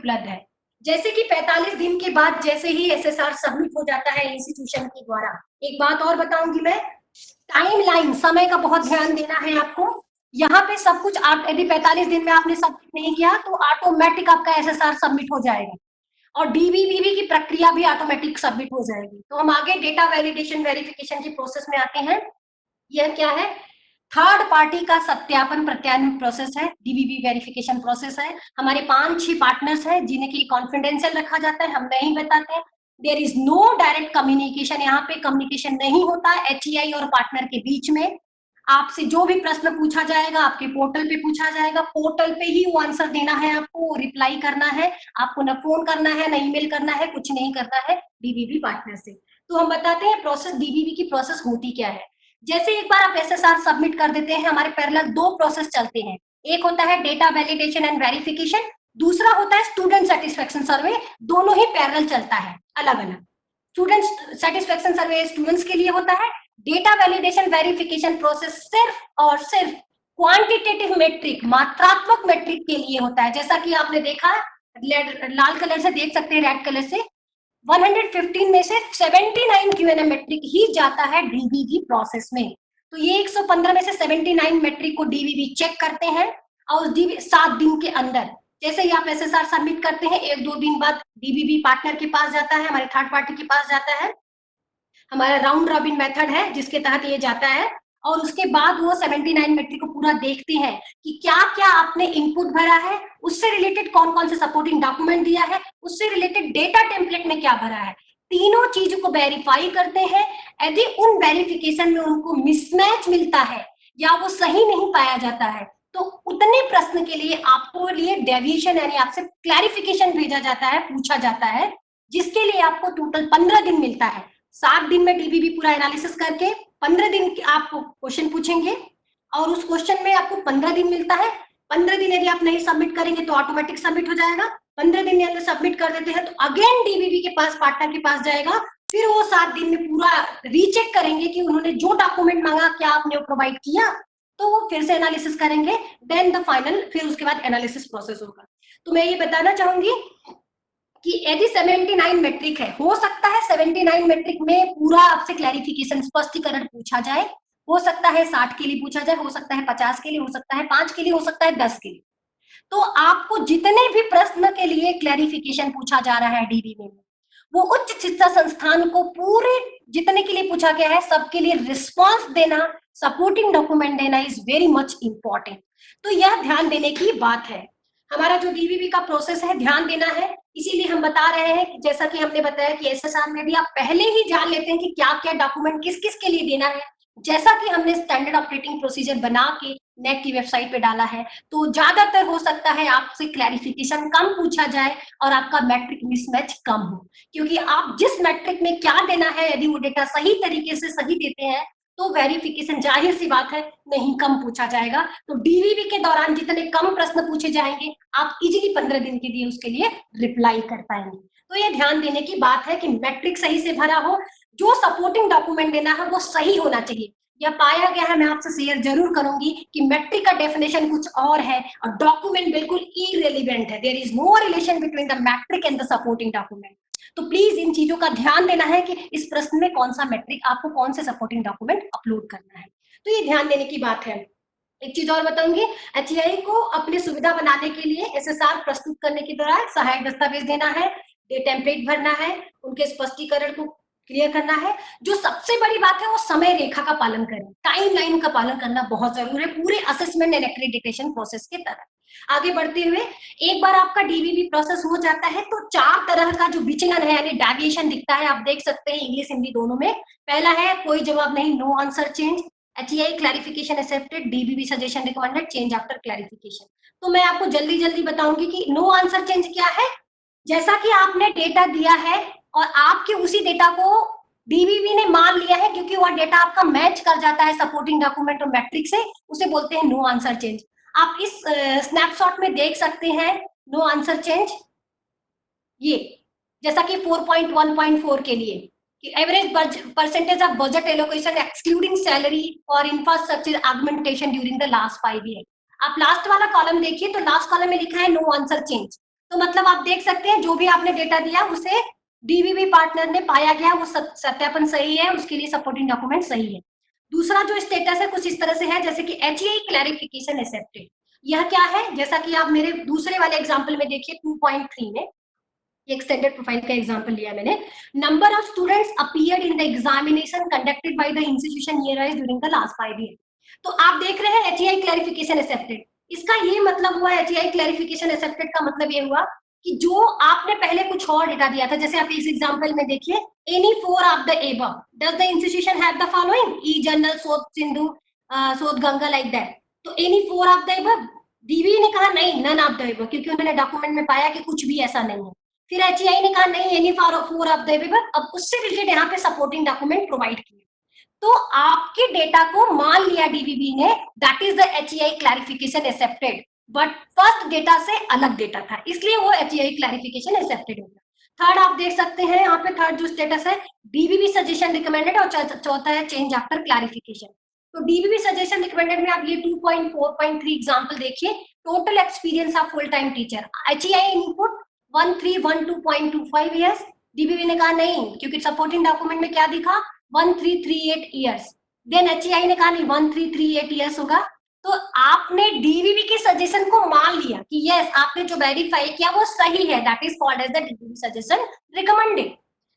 उपलब्ध है। जैसे कि 45 दिन के बाद जैसे ही एसएसआर सबमिट हो जाता है इंस्टीट्यूशन के द्वारा, एक बात और बताऊंगी मैं, टाइमलाइन, समय का बहुत ध्यान देना है आपको। यहाँ पे सब कुछ आप यदि 45 दिन में आपने सबमिट नहीं किया तो ऑटोमेटिक आपका एसएसआर सबमिट हो जाएगा और डीबीबीबी की प्रक्रिया भी ऑटोमेटिक सबमिट हो जाएगी। तो हम आगे डेटा वैलिडेशन वेरिफिकेशन की प्रोसेस में आते हैं। यह क्या है? थर्ड पार्टी का सत्यापन प्रत्यायन प्रोसेस है, डीबीबी वेरिफिकेशन प्रोसेस है। हमारे 5-6 पार्टनर्स हैं जिन्हें के लिए कॉन्फिडेंशियल रखा जाता है, हम नहीं बताते। There is no direct communication, यहाँ पे कम्युनिकेशन नहीं होता एचईआई और पार्टनर के बीच में। आपसे जो भी प्रश्न पूछा जाएगा आपके पोर्टल पे पूछा जाएगा, पोर्टल पे ही वो आंसर देना है, आपको रिप्लाई करना है, आपको न फोन करना है न ईमेल करना है, कुछ नहीं करना है डीबीबी पार्टनर से। तो हम बताते हैं प्रोसेस, डीबीबी की प्रोसेस होती क्या है। जैसे एक बार आप एसएसआर सबमिट कर देते हैं, हमारे पैरेलल 2 प्रोसेस चलते हैं। एक होता है डेटा वैलिडेशन एंड वेरिफिकेशन, दूसरा होता है स्टूडेंट सेटिस्फेक्शन सर्वे। दोनों ही पैरेलल चलता है, अलग अलग। स्टूडेंट सेटिस्फेक्शन सर्वे स्टूडेंट्स के लिए होता है, डेटा वैलिडेशन वेरिफिकेशन प्रोसेस सिर्फ और सिर्फ क्वांटिटेटिव मेट्रिक, मात्रात्मक मेट्रिक के लिए होता है। जैसा कि आपने देखा, लाल कलर से देख सकते हैं, रेड कलर से 115 में से 79 क्यूएनएम मेट्रिक ही जाता है डीबीबी प्रोसेस में। तो ये 115 में से 79 मेट्रिक को डीबीबी चेक करते हैं और 7 दिन के अंदर, जैसे ही आप एसएसआर सबमिट करते हैं 1-2 दिन बाद डीबीबी पार्टनर के पास जाता है, हमारे थर्ड पार्टी के पास जाता है। हमारा राउंड रॉबिन मेथड है जिसके तहत ये जाता है और उसके बाद वो 79 मेट्रिक को पूरा देखते हैं कि क्या क्या आपने इनपुट भरा है, उससे रिलेटेड कौन कौन से सपोर्टिंग डॉक्यूमेंट दिया है, उससे रिलेटेड डेटा टेम्पलेट में क्या भरा है, तीनों चीजों को वेरीफाई करते हैं। यदि उन वेरिफिकेशन में उनको मिसमैच मिलता है या वो सही नहीं पाया जाता है तो उतने प्रश्न के लिए आपको लिए डेविएशन यानी आपसे क्लैरिफिकेशन भेजा जाता है, पूछा जाता है, जिसके लिए आपको टोटल 15 दिन मिलता है। 7 दिन में डीबीबी पूरा एनालिसिस करके 15 दिन आपको क्वेश्चन पूछेंगे और उस क्वेश्चन में आपको 15 दिन मिलता है। 15 दिन यदि आप नहीं सबमिट करेंगे तो ऑटोमेटिक सबमिट हो जाएगा। 15 दिन के अंदर सबमिट कर देते हैं तो अगेन डीबीबी के पास, पार्टनर के पास जाएगा, फिर वो 7 दिन में पूरा रीचेक करेंगे कि उन्होंने जो डॉक्यूमेंट मांगा क्या आपने वो प्रोवाइड किया, तो वो फिर से एनालिसिस करेंगे, देन द फाइनल, फिर उसके बाद एनालिसिस प्रोसेस होगा। तो मैं ये बताना चाहूंगी कि यदि 79 मेट्रिक है, हो सकता है 79 मेट्रिक में पूरा आपसे क्लैरिफिकेशन, स्पष्टीकरण पूछा जाए, हो सकता है 60 के लिए पूछा जाए, हो सकता है 50 के लिए, हो सकता है 5 के लिए, हो सकता है 10 के लिए। तो आपको जितने भी प्रश्न के लिए क्लैरिफिकेशन पूछा जा रहा है डीबीबी में, वो उच्च शिक्षा संस्थान को पूरे जितने के लिए पूछा गया है सबके लिए रिस्पॉन्स देना, सपोर्टिंग डॉक्यूमेंट देना इज वेरी मच इंपॉर्टेंट। तो यह ध्यान देने की बात है। हमारा जो डीबीबी का प्रोसेस है ध्यान देना है, इसीलिए हम बता रहे हैं कि जैसा कि हमने बताया कि एसएसआर में भी आप पहले ही जान लेते हैं कि क्या क्या डॉक्यूमेंट किस किस के लिए देना है। जैसा कि हमने स्टैंडर्ड ऑपरेटिंग प्रोसीजर बना के नेट की वेबसाइट पे डाला है, तो ज्यादातर हो सकता है आपसे क्लैरिफिकेशन कम पूछा जाए और आपका मैट्रिक मिसमैच कम हो, क्योंकि आप जिस मैट्रिक में क्या देना है यदि वो डेटा सही तरीके से सही देते हैं तो वेरिफिकेशन जाहिर सी बात है नहीं कम पूछा जाएगा। तो डीबीबी के दौरान जितने कम प्रश्न पूछे जाएंगे आप इजीली 15 दिन के लिए उसके लिए रिप्लाई कर पाएंगे। तो ये ध्यान देने की बात है कि मैट्रिक सही से भरा हो, जो सपोर्टिंग डॉक्यूमेंट देना है वो सही होना चाहिए। यह पाया गया है, मैं आपसे शेयर जरूर करूंगी कि मैट्रिक का डेफिनेशन कुछ और है और डॉक्यूमेंट बिल्कुल इरेलीवेंट है। There is no relation between the matric and the supporting document. तो प्लीज इन चीजों का ध्यान देना है कि इस प्रश्न में कौन सा मैट्रिक, आपको कौन से सपोर्टिंग डॉक्यूमेंट अपलोड करना है। तो ये ध्यान देने की बात है। एक चीज और बताऊंगी, एचईआई को अपनी सुविधा बनाने के लिए एसएसआर प्रस्तुत करने के दौरान सहायक दस्तावेज देना है, टेम्पलेट भरना है, उनके स्पष्टीकरण को क्लियर करना है। जो सबसे बड़ी बात है वो समय रेखा का पालन करें, टाइमलाइन का पालन करना बहुत जरूरी है पूरे असेसमेंट एंड एक्रेडिटेशन प्रोसेस के तरह। आगे बढ़ते हुए, एक बार आपका डीबीबी प्रोसेस हो जाता है तो 4 तरह का जो विचलन है यानी डेविएशन दिखता है, आप देख सकते हैं इंग्लिश हिंदी दोनों में। पहला है कोई जवाब नहीं, no answer change, HEI clarification accepted, DVV suggestion recommended, change after clarification. तो मैं आपको जल्दी जल्दी बताऊंगी कि नो आंसर चेंज क्या है। जैसा कि आपने डेटा दिया है और आपके उसी डेटा को डीबीबी ने मान लिया है क्योंकि वह डेटा आपका मैच कर जाता है सपोर्टिंग डॉक्यूमेंट और मैट्रिक से, उसे बोलते हैं नो आंसर चेंज। आप इस स्नैपशॉट में देख सकते हैं नो आंसर चेंज, ये जैसा कि 4.1.4 के लिए average percentage of budget allocation excluding salary और infrastructure augmentation during the last 5 year. आप लास्ट वाला कॉलम देखिए तो लास्ट कॉलम में लिखा है नो आंसर चेंज, तो मतलब आप देख सकते हैं जो भी आपने डेटा दिया उसे डीबीबी पार्टनर ने पाया गया, वो सत्यापन सही है, उसके लिए सपोर्टिंग डॉक्यूमेंट सही है। दूसरा जो स्टेटस है कुछ इस तरह से है जैसे कि एचईआई क्लैरिफिकेशन एक्सेप्टेड। यह क्या है, जैसा कि आप मेरे दूसरे वाले एग्जांपल में देखिए 2.3 में, एक्सटेंडेड प्रोफाइल का एग्जांपल लिया मैंने। Number of students appeared in the examination conducted by the institution yearwise during the last 5 year. तो आप देख रहे हैं एचईआई क्लैरिफिकेशन एक्सेप्टेड, इसका ये मतलब हुआ, एचईआई क्लैरिफिकेशन एक्सेप्टेड का मतलब ये हुआ कि जो आपने पहले कुछ और डेटा दिया था, जैसे आप इस एग्जांपल में देखिए, any four of the above does the institution have the following, E general, शोध सिंधु, शोध गंगा, लाइक दैट। तो any four of the above, dB ने कहा नहीं, नन ऑफ द एबव, क्योंकि उन्होंने डॉक्यूमेंट में पाया कि कुछ भी ऐसा नहीं है। फिर एचईआई ने कहा नहीं, any four of the above, अब उससे रिलेटेड यहाँ पे सपोर्टिंग डॉक्यूमेंट प्रोवाइड किए। तो आपके डेटा को मान लिया डीबीबी ने, that is the HEI clarification accepted, but first data से अलग डेटा था, इसलिए वो एचईआई क्लैरिफिकेशन एक्सेप्टेड हो गया। थर्ड आप देख सकते हैं यहाँ पे, थर्ड जो स्टेटस है डीबीबी सजेशन रिकमेंडेड, और चौथा है चेंज आफ्टर क्लैरिफिकेशन। तो डीबीबी सजेशन रिकमेंडेड में आप ये 2.4.3 एग्जांपल देखिए, total experience of full time teacher, HEI input 1312.25 years, DVV ने कहा नहीं, क्योंकि सपोर्टिंग डॉक्यूमेंट में क्या दिखा, 1338 ईयर्स। देन एचईआई ने कहा नहीं 1338 ईयर्स होगा। तो आपने डीबीबी के सजेशन को मान लिया कि यस, आपने जो वेरीफाई किया वो सही है, that is called as the DVV suggestion recommended.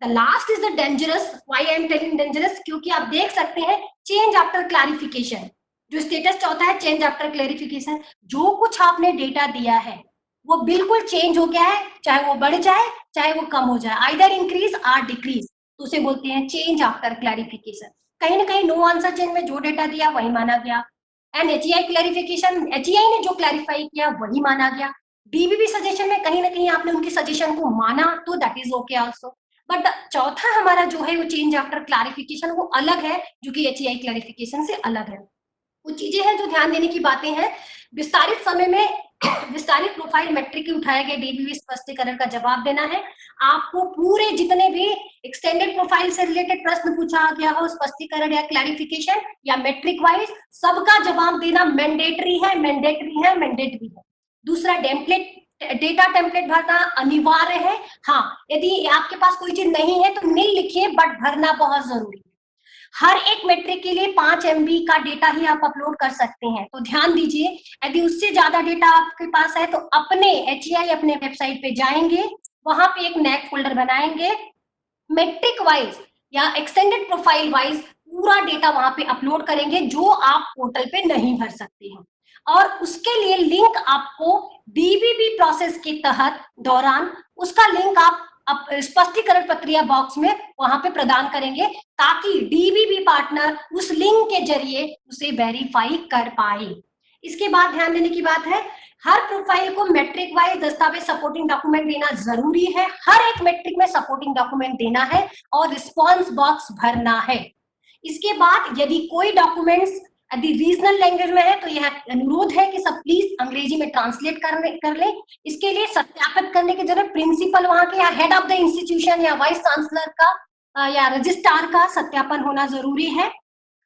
The last is the dangerous, why I am telling dangerous, क्योंकि आप देख सकते हैं चेंज आफ्टर क्लैरिफिकेशन, जो स्टेटस चौथा है चेंज आफ्टर क्लैरिफिकेशन, जो कुछ आपने डेटा दिया है वो बिल्कुल चेंज हो गया है, चाहे वो बढ़ जाए चाहे वो कम हो जाए, आइदर इंक्रीज और डिक्रीज, तो उसे बोलते हैं चेंज आफ्टर क्लैरिफिकेशन। कहीं ना कहीं नो आंसर चेन में जो डेटा दिया वही माना गया, एंड एचईआई क्लैरिफिकेशन, एचईआई ने जो क्लैरिफाई किया वही माना गया। डीबीबी सजेशन में कहीं ना कहीं आपने उनकी सजेशन को माना, तो that is okay also. But चौथा हमारा जो है वो चेंज आफ्टर क्लैरिफिकेशन, वो अलग है, जो कि एचईआई क्लैरिफिकेशन से अलग है। कुछ चीजें हैं जो ध्यान देने की बातें हैं। विस्तारित समय में विस्तारित प्रोफाइल मैट्रिक के उठाए गए डीबीबी स्पष्टीकरण का जवाब देना है। आपको पूरे जितने भी एक्सटेंडेड प्रोफाइल से रिलेटेड प्रश्न पूछा गया हो, स्पष्टीकरण या क्लैरिफिकेशन या मैट्रिक वाइज, सबका जवाब देना मैंडेटरी है, मैंडेटरी है, मैंडेटरी है। दूसरा, डेटा टेम्पलेट भरना अनिवार्य है। हाँ, यदि आपके पास कोई चीज नहीं है तो नहीं लिखिए, बट भरना बहुत जरूरी है। हर एक मैट्रिक के लिए 5 MB का डेटा ही आप अपलोड कर सकते हैं, तो ध्यान दीजिए, यदि उससे ज्यादा डेटा आपके पास है तो अपने एचईआई अपने वेबसाइट पे जाएंगे, वहां पे एक नैक फोल्डर बनाएंगे, मैट्रिक वाइज या एक्सटेंडेड प्रोफाइल वाइज पूरा डेटा वहां पे अपलोड करेंगे जो आप पोर्टल पे नहीं भर सकते हैं, और उसके लिए लिंक आपको डीबीबी प्रोसेस के तहत दौरान उसका लिंक आप स्पष्टीकरण प्रक्रिया बॉक्स में वहां पे प्रदान करेंगे, ताकि डीबीबी पार्टनर उस लिंक के जरिए उसे वेरीफाई कर पाए। इसके बाद ध्यान देने की बात है, हर प्रोफाइल को मैट्रिक वाइज दस्तावेज सपोर्टिंग डॉक्यूमेंट देना जरूरी है, हर एक मैट्रिक में सपोर्टिंग डॉक्यूमेंट देना है और रिस्पॉन्स बॉक्स भरना है। इसके बाद यदि कोई डॉक्यूमेंट्स यदि रीजनल लैंग्वेज में है तो यह अनुरोध है कि सब प्लीज अंग्रेजी में ट्रांसलेट कर ले। इसके लिए सत्यापित करने की जरूरत प्रिंसिपल वहां के या हेड ऑफ द इंस्टीट्यूशन या वाइस चांसलर का या रजिस्ट्रार का सत्यापन होना जरूरी है।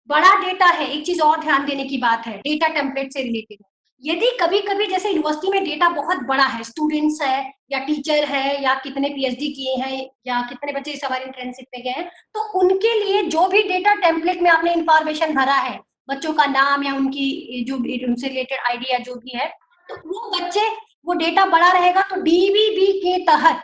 बड़ा डेटा है, एक चीज और ध्यान देने की बात है, डेटा टेम्पलेट से रिलेटेड, यदि कभी कभी जैसे यूनिवर्सिटी में डेटा बहुत बड़ा है, स्टूडेंट्स है या टीचर है या कितने पीएचडी किए हैं या कितने बच्चे इस बार इंटर्नशिप पे गए हैं, तो उनके लिए जो भी डेटा टेम्पलेट में आपने इंफॉर्मेशन भरा है, बच्चों का नाम या उनकी जो उनसे रिलेटेड आइडिया जो भी है, तो वो बच्चे वो डेटा बड़ा रहेगा, तो डीबीबी के तहत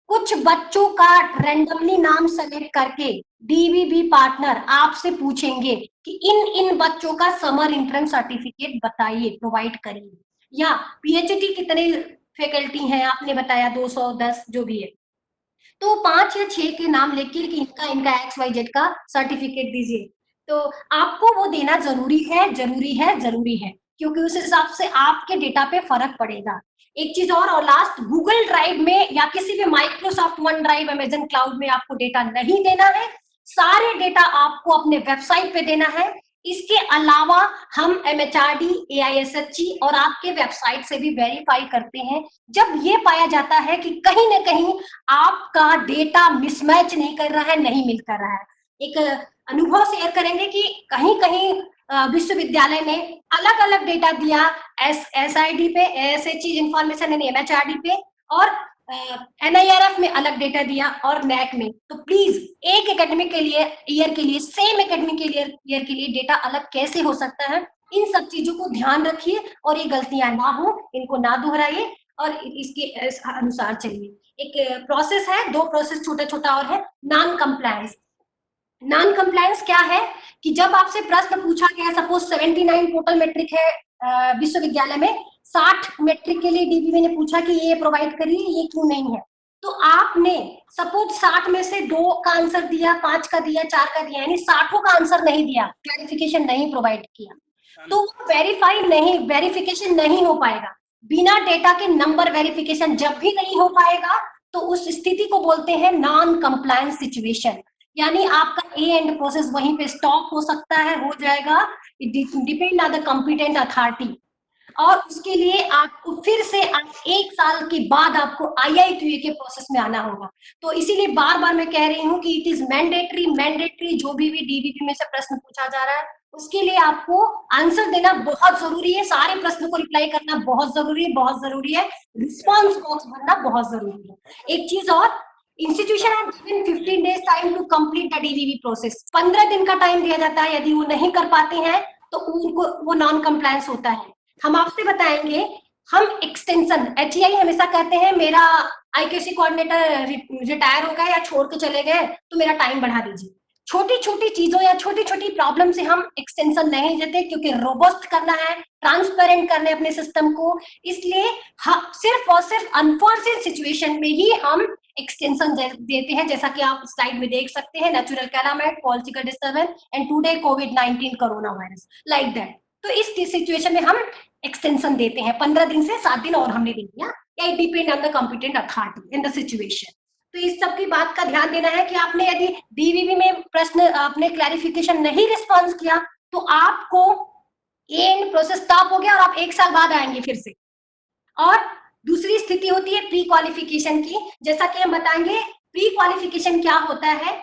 कुछ बच्चों का रैंडमली नाम सेलेक्ट करके डीबीबी पार्टनर आपसे पूछेंगे कि इन बच्चों का समर इंटर्न सर्टिफिकेट बताइए, प्रोवाइड करिए, या पीएचडी कितने फैकल्टी हैं आपने बताया 210 जो भी है, तो 5 या 6 के नाम लेके कि इनका XYZ का सर्टिफिकेट दीजिए, तो आपको वो देना जरूरी है, जरूरी है, जरूरी है, क्योंकि उस हिसाब से आपके डेटा पे फर्क पड़ेगा। एक चीज और लास्ट, गूगल ड्राइव में या किसी भी Microsoft one drive, Amazon cloud में आपको डेटा नहीं देना है, सारे डेटा आपको अपने वेबसाइट पे देना है। इसके अलावा हम MHRD, AISHE और आपके वेबसाइट से भी वेरीफाई करते हैं, जब ये पाया जाता है कि कहीं ना कहीं आपका डेटा मिसमैच नहीं कर रहा है, नहीं मिल कर रहा है। एक अनुभव शेयर करेंगे कि कहीं कहीं विश्वविद्यालय ने अलग अलग डेटा दिया SID पे, ASHE इंफॉर्मेशन यानी MHRD पे, और NIRF में अलग डेटा दिया और NAC में। तो प्लीज एक एकेडमिक के लिए ईयर के लिए सेम एकेडमिक ईयर के लिए डेटा अलग कैसे हो सकता है, इन सब चीजों को ध्यान रखिए और ये गलतियां ना हो, इनको ना दोहराइए और इसके अनुसार चलिए। एक प्रोसेस है, दो प्रोसेस छोटा छोटा और है। नॉन कंप्लायंस, नॉन कंप्लायंस क्या है कि जब आपसे प्रश्न पूछा गया, सपोज 79 टोटल मैट्रिक है विश्वविद्यालय में, 60 मैट्रिक के लिए डीबीवी ने पूछा कि ये प्रोवाइड करिए, ये क्यों नहीं है, तो आपने सपोज 60 में से 2 का आंसर दिया, 5 का दिया, 4 का दिया, यानी 60 का आंसर नहीं दिया, क्लैरिफिकेशन नहीं प्रोवाइड किया, तो वेरिफिकेशन नहीं हो पाएगा। बिना डेटा के नंबर वेरिफिकेशन जब भी नहीं हो पाएगा तो उस स्थिति को बोलते हैं नॉन कंप्लायंस सिचुएशन, यानी आपका ए एंड प्रोसेस वहीं पे स्टॉप हो सकता है, हो जाएगा, depend on the competent authority. और उसके लिए आपको फिर से 1 साल के बाद आपको IITA के प्रोसेस में आना होगा। तो इसीलिए बार बार मैं कह रही हूँ कि इट इज मैंडेटरी जो भी डीबीबी में से प्रश्न पूछा जा रहा है उसके लिए आपको आंसर देना बहुत जरूरी है, सारे प्रश्न को रिप्लाई करना बहुत जरूरी है, रिस्पॉन्स बॉक्स भरना बहुत जरूरी है। एक चीज और, institution have given 15 days time to complete the DVV process, 15 दिन का टाइम दिया जाता है, यदि वो नहीं कर पाते हैं तो उनको वो नॉन कंप्लायंस होता है। हम आपसे बताएंगे, हम एक्सटेंशन HEI हमेशा कहते हैं मेरा IQAC कोऑर्डिनेटर रिटायर हो गया या छोड़ के चले गए तो मेरा टाइम बढ़ा दीजिए। छोटी छोटी चीजों या छोटी छोटी प्रॉब्लम से हम एक्सटेंशन नहीं देते, क्योंकि रोबस्ट करना है, ट्रांसपेरेंट करना है अपने सिस्टम को, इसलिए सिर्फ और सिर्फ अनफॉर्चुनेट सिचुएशन में ही हम एक्सटेंशन देते हैं, जैसा कि आप स्लाइड में देख सकते हैं, natural calamity, political disturbance and today covid corona virus, like that. तो इस सिचुएशन में हम एक्सटेंशन देते हैं, 15 दिन से 7 दिन और हमने दे दिया, या depend on the competent authority in the situation. तो इस सब की बात का ध्यान देना है कि आपने यदि डीबीबी में प्रश्न आपने क्लैरिफिकेशन नहीं रिस्पॉन्स किया तो आपको एंड प्रोसेस स्टॉप हो गया और आप 1 साल बाद आएंगे फिर से। और दूसरी स्थिति होती है प्री क्वालिफिकेशन की, जैसा कि हम बताएंगे प्री क्वालिफिकेशन क्या होता है।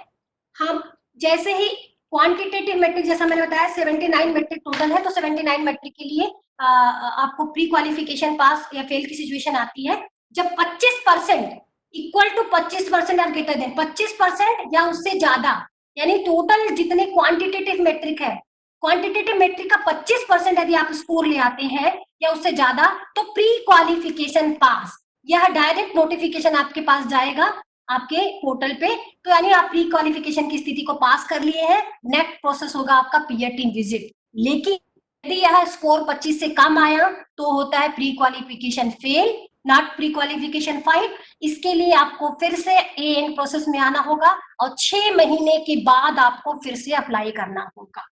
हम जैसे ही क्वांटिटेटिव मैट्रिक, जैसा मैंने बताया 79 मैट्रिक टोटल है, तो 79 मैट्रिक के लिए आपको प्री क्वालिफिकेशन पास या फेल की सिचुएशन आती है जब 25% इक्वल टू 25% और ग्रेटर देन 25% या उससे ज्यादा, यानी टोटल जितने क्वांटिटेटिव मैट्रिक है, क्वांटिटेटिव मैट्रिक का 25% यदि आप स्कोर ले आते हैं या उससे ज्यादा तो प्री क्वालिफिकेशन पास, यह डायरेक्ट नोटिफिकेशन आपके पास जाएगा आपके पोर्टल पे, तो यानी आप प्री क्वालिफिकेशन की स्थिति को पास कर लिए हैं, नेक्स्ट प्रोसेस होगा आपका पीयर टीम विजिट। लेकिन यदि यह स्कोर 25 से कम आया तो होता है pre qualification fail, not pre qualification 5। इसके लिए आपको फिर से एएन प्रोसेस में आना होगा और 6 महीने के बाद आपको फिर से अप्लाई करना होगा।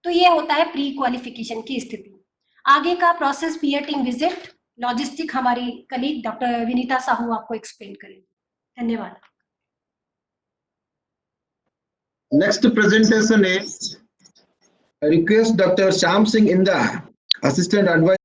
तो ये होता है प्री क्वालिफिकेशन की स्थिति। आगे का process peer team visit, logistic हमारी कलीग डॉक्टर विनीता साहू आपको एक्सप्लेन करेंगे। धन्यवाद। Next presentation is I request Dr. Shyam Singh Inda, Assistant Advisor